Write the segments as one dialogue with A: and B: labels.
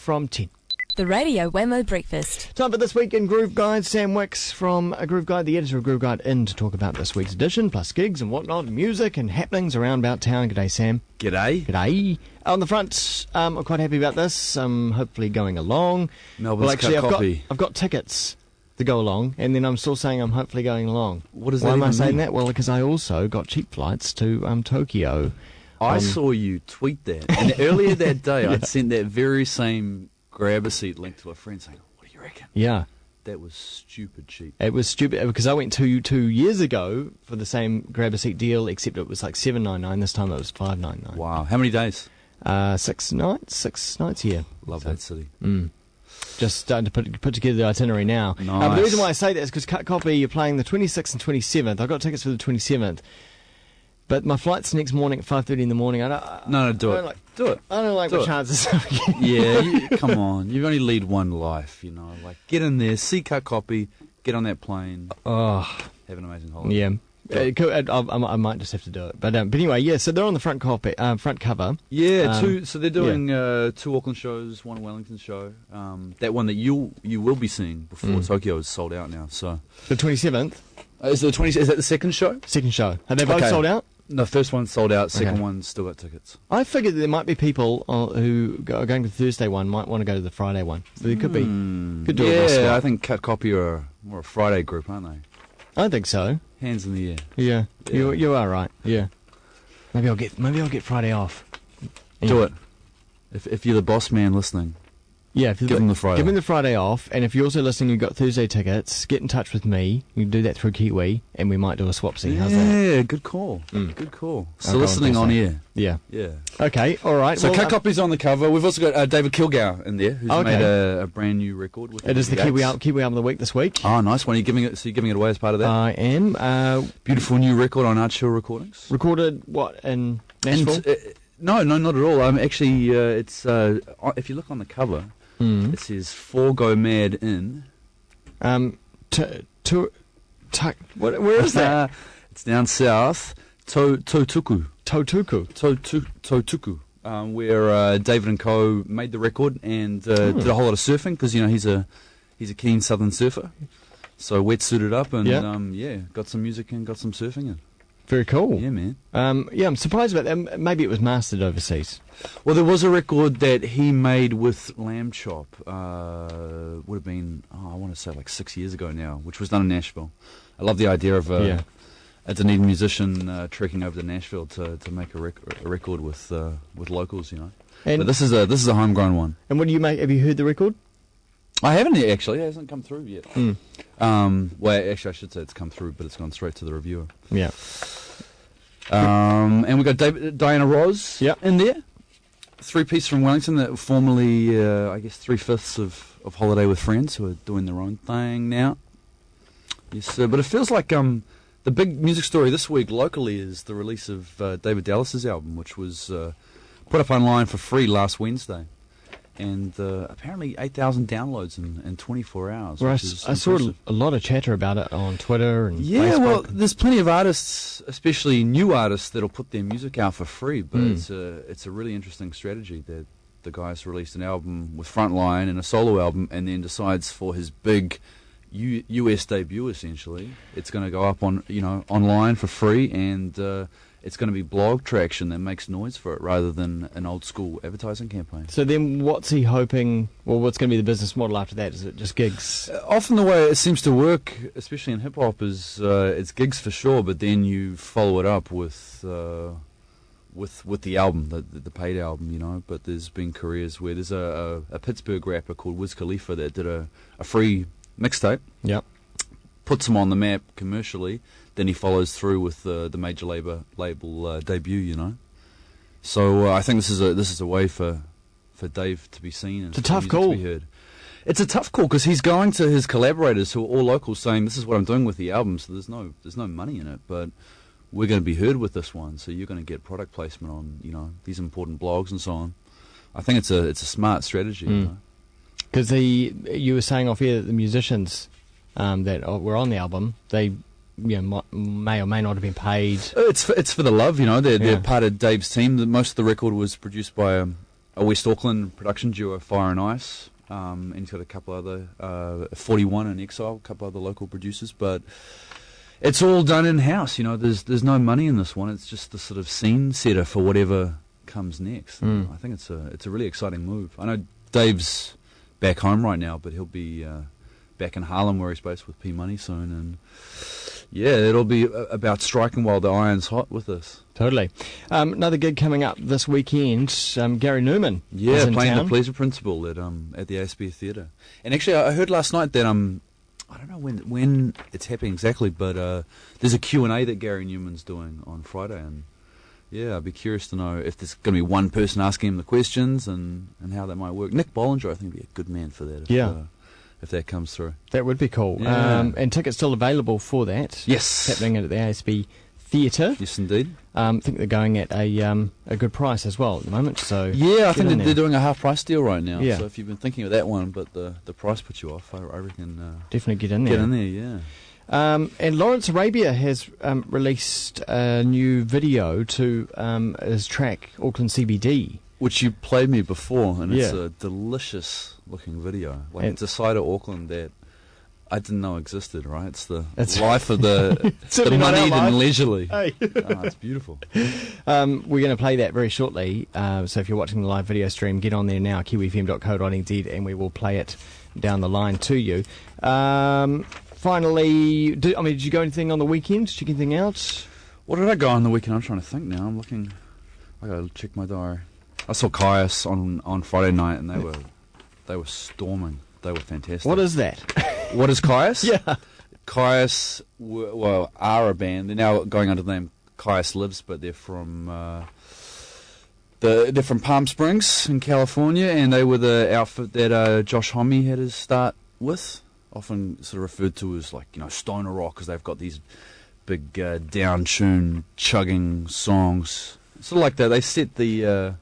A: from 10.
B: The Radio Wammo Breakfast.
A: Time for This Week in Groove Guide. Sam Wicks from Groove Guide, the editor of Groove Guide, in to talk about this week's edition, plus gigs and whatnot, music and happenings around about town. G'day, Sam.
C: G'day.
A: G'day. On the front, I'm quite happy about this. I'm hopefully going along.
C: Melbourne's
A: I've got tickets to go along, and then I'm still saying I'm hopefully going along.
C: What does that
A: Why am I
C: even
A: saying
C: mean?
A: that? Well, because I also got cheap flights to Tokyo.
C: I saw you tweet that, and earlier that day I'd sent that very same grab a seat link to a friend saying, "What do you reckon?"
A: Yeah.
C: That was stupid cheap.
A: It was stupid because I went 2 years ago for the same grab a seat deal, except it was like $7.99. This time it was $5.99.
C: Wow. How many days?
A: 6 nights. 6 nights here.
C: Love that city.
A: Just starting to put together the itinerary now.
C: Nice.
A: But the reason why I say that is because Cut Copy, you're playing the 26th and 27th. I got tickets for the 27th. But my flight's next morning at 5:30 in the morning.
C: Do it.
A: Do it. I don't like
C: Do
A: my
C: it.
A: chances.
C: Yeah, come on. You only lead one life, you know. Like, get in there, see Cut Copy, get on that plane,
A: Oh,
C: have an amazing holiday.
A: yeah. I might just have to do it. But anyway, yeah, so they're on the front cover.
C: Yeah, so they're doing 2 Auckland shows, 1 Wellington show. That one that you will be seeing before Tokyo is sold out now. So
A: The 27th,
C: is that the second show?
A: second show. Are they both
C: Okay.
A: sold out?
C: No, first one's sold out. Second
A: Okay.
C: one's still got tickets.
A: I figured there might be people who are going to the Thursday one might want to go to the Friday one. So there could be. Could do a
C: Yeah,
A: swap.
C: I think Cut Copy are more a Friday group, aren't they?
A: I think so.
C: Hands in the air.
A: Yeah.
C: Yeah.
A: You are right. Yeah. Maybe I'll get Friday off.
C: Do it. If you're the boss man listening.
A: Yeah,
C: Give them the Friday.
A: Give them the Friday off, and if you're also listening, you've got Thursday tickets. Get in touch with me. You can do that through Kiwi, and we might do a swapsy. How's that?
C: Yeah, good call. Good call. So
A: I'll go
C: listening on
A: Thursday.
C: air.
A: Yeah.
C: Yeah.
A: Okay. All right.
C: So
A: well,
C: Cut Copy's on the cover. We've also got David Kilgour in there, who's
A: Okay.
C: made a brand new record. With
A: it is the
C: Gates.
A: Kiwi album of the week this week.
C: Oh, nice one. Are you giving it? So you're giving it away as part of that?
A: I am.
C: Beautiful new record on Archill Recordings.
A: Recorded what in Nashville?
C: And, no, not at all. Actually, it's if you look on the cover, it says "4 Go Mad In."
A: Where is that?
C: It's down south. Totuku.
A: Totuku.
C: Where David and Co made the record and did a whole lot of surfing because he's a keen southern surfer. So wetsuited up and got some music and got some surfing in.
A: Very cool.
C: Yeah, man.
A: I'm surprised about that. Maybe it was mastered overseas.
C: Well, there was a record that he made with Lamb Chop. Would have been, I want to say like 6 years ago now, which was done in Nashville. I love the idea of a Dunedin musician trekking over to Nashville to make a record with locals, you know.
A: And
C: But this is a homegrown one.
A: what do you make? Have you heard the record?
C: I haven't yet, actually. It hasn't come through yet. Well, actually, I should say it's come through, but it's gone straight to the reviewer.
A: Yeah.
C: And we've got Diana Ross in there. 3-piece from Wellington that formerly, I guess, 3/5 of Holiday with Friends, who are doing their own thing now. Yes, sir. But it feels like the big music story this week locally is the release of David Dallas's album, which was put up online for free last Wednesday. And apparently 8,000 downloads in 24 hours.
A: Well,
C: which is
A: I saw
C: impressive.
A: a lot of chatter about it on Twitter and
C: Yeah,
A: Facebook.
C: well, there's plenty of artists, especially new artists, that'll put their music out for free. But it's a really interesting strategy that the guy's released an album with Frontline and a solo album, and then decides for his big US debut, essentially, it's going to go up on online for free, and it's going to be blog traction that makes noise for it rather than an old school advertising campaign.
A: So then what's he hoping, well, what's going to be the business model after that? Is it just gigs?
C: Often the way it seems to work, especially in hip-hop, is it's gigs for sure, but then you follow it up with the album, the paid album, you know. But there's been careers where there's a Pittsburgh rapper called Wiz Khalifa that did a free mixtape.
A: Yep.
C: Puts him on the map commercially, then he follows through with the major label debut, you know. So I think this is a way for Dave to be seen and
A: It's a tough
C: music
A: call.
C: to be heard. It's a tough call because he's going to his collaborators who are all local, saying this is what I'm doing with the album. So there's no money in it, but we're going to be heard with this one. So you're going to get product placement on these important blogs and so on. I think it's a smart strategy. You know?
A: Because you were saying off here that the musicians that were on the album, they may or may not have been paid.
C: It's for the love, you know. They're part of Dave's team. Most of the record was produced by a a West Auckland production duo, Fire and Ice, and he's got a couple other 41 and Exile, a couple other local producers, but it's all done in house. You know, there's no money in this one. It's just the sort of scene setter for whatever comes next. I think it's a really exciting move. I know Dave's back home right now, but he'll be back in Harlem where he's based with P Money soon, and yeah, it'll be about striking while the iron's hot with this.
A: Totally. Another gig coming up this weekend. Gary Newman.
C: Yeah,
A: is
C: playing
A: in
C: the
A: town.
C: Pleasure Principal at the ASB Theatre. And actually, I heard last night that I don't know when it's happening exactly, but there's a Q&A that Gary Newman's doing on Friday, and yeah, I'd be curious to know if there's going to be one person asking him the questions and how that might work. Nick Bollinger, I think, would be a good man for that. If that comes through.
A: That would be cool.
C: Yeah.
A: And tickets still available for that.
C: Yes.
A: It's happening at the ASB Theatre.
C: Yes, indeed.
A: I think they're going at a good price as well at the moment. So
C: Yeah, I
A: get
C: think
A: in
C: they're
A: there.
C: doing a half price deal right now.
A: Yeah.
C: So if you've been thinking of that one, but the price puts you off, I reckon.
A: Definitely get in there.
C: Get in there, yeah.
A: And Lawrence Arabia has released a new video to his track Auckland CBD.
C: Which you played me before, and it's
A: Yeah.
C: a delicious looking video. Like,
A: And-
C: it's a side of Auckland that I didn't know existed, right? It's the
A: That's
C: life of the
A: Certainly not our
C: moneyed
A: life.
C: and leisurely.
A: Hey.
C: Oh, it's beautiful.
A: We're going to play that very shortly. So if you're watching the live video stream, get on there now, kiwifm.co.nz, and we will play it down the line to you. Finally, did you go anything on the weekend? Check anything out?
C: What did I go on the weekend? I'm trying to think now. I'm looking. I gotta check my diary. I saw Caius on Friday night, and they were storming. They were fantastic.
A: What is that?
C: What is Caius?
A: Yeah.
C: Caius are a band. They're now going under the name Caius Lives, but they're from they're from Palm Springs in California, and they were the outfit that Josh Homme had his start with. Often sort of referred to as, like, you know, stoner rock, because they've got these big down tune chugging songs. Sort of like that. They set the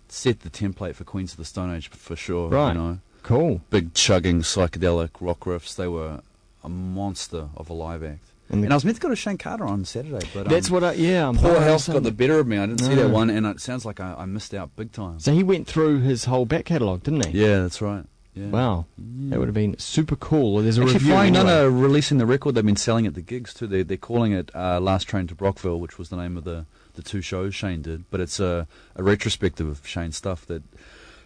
C: template for Queens of the Stone Age for sure.
A: Right.
C: You know,
A: Cool.
C: big chugging psychedelic rock riffs. They were a monster of a live act.
A: And
C: And I was meant to go to Shane Carter on Saturday, but
A: that's what I'm
C: poor
A: bummed.
C: health got the better of me. I didn't see
A: No.
C: that one, and it sounds like I missed out big time.
A: So he went through his whole back catalogue, didn't he?
C: Yeah, that's right. Yeah.
A: Wow.
C: Yeah.
A: That would have been super cool. Well, there's a
C: Actually,
A: review
C: Flying Nun
A: anyway.
C: are releasing the record. They've been selling at the gigs too. They're calling it Last Train to Brockville, which was the name of the two shows Shane did. But it's a retrospective of Shane's stuff that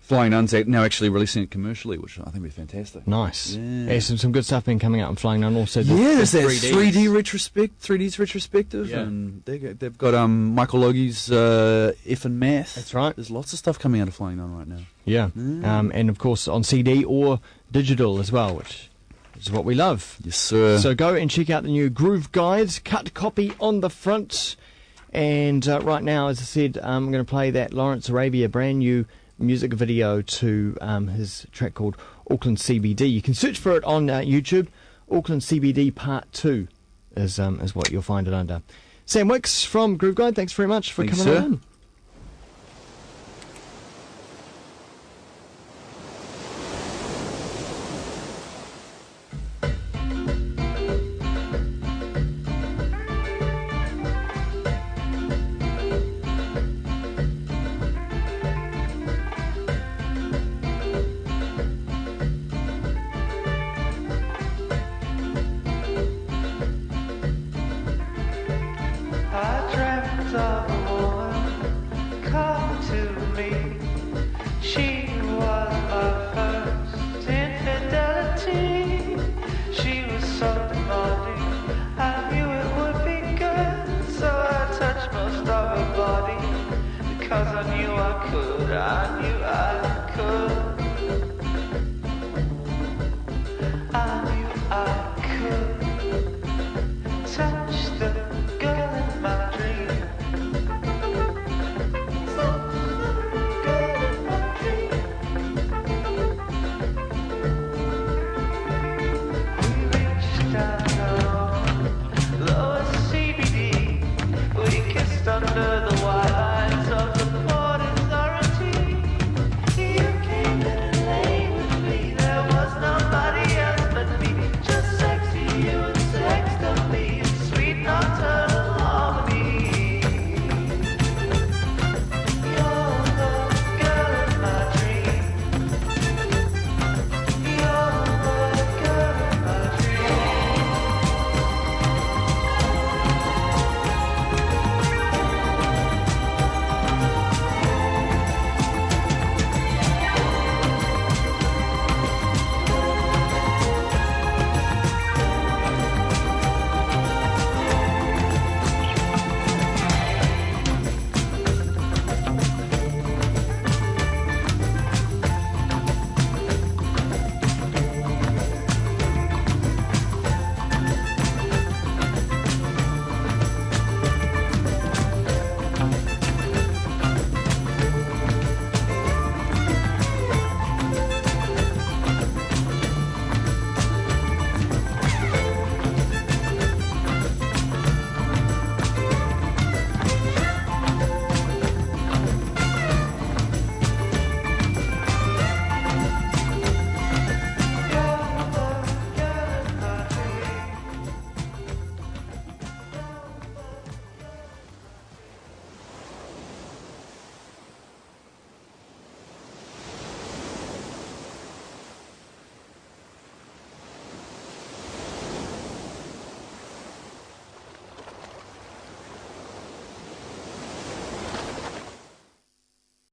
C: Flying Nun's now actually releasing it commercially, which I think would be fantastic.
A: Nice.
C: Yeah.
A: Yeah, some good stuff been coming out and Flying Nun. Also, the,
C: Yeah, there's
A: the
C: that
A: 3Ds.
C: 3D's retrospective,
A: Yeah.
C: and they've got Michael Logie's F and Math.
A: That's right.
C: There's lots of stuff coming out of Flying Nun right now.
A: Yeah. And of course on CD or digital as well, which is what we love.
C: Yes, sir.
A: So go and check out the new Groove Guides, cut copy on the front. And right now, as I said, I'm going to play that Lawrence Arabia brand new music video to his track called Auckland CBD. You can search for it on YouTube. Auckland CBD Part 2 is what you'll find it under. Sam Wicks from Groove Guide, thanks very much for
C: Thanks,
A: coming
C: sir.
A: on.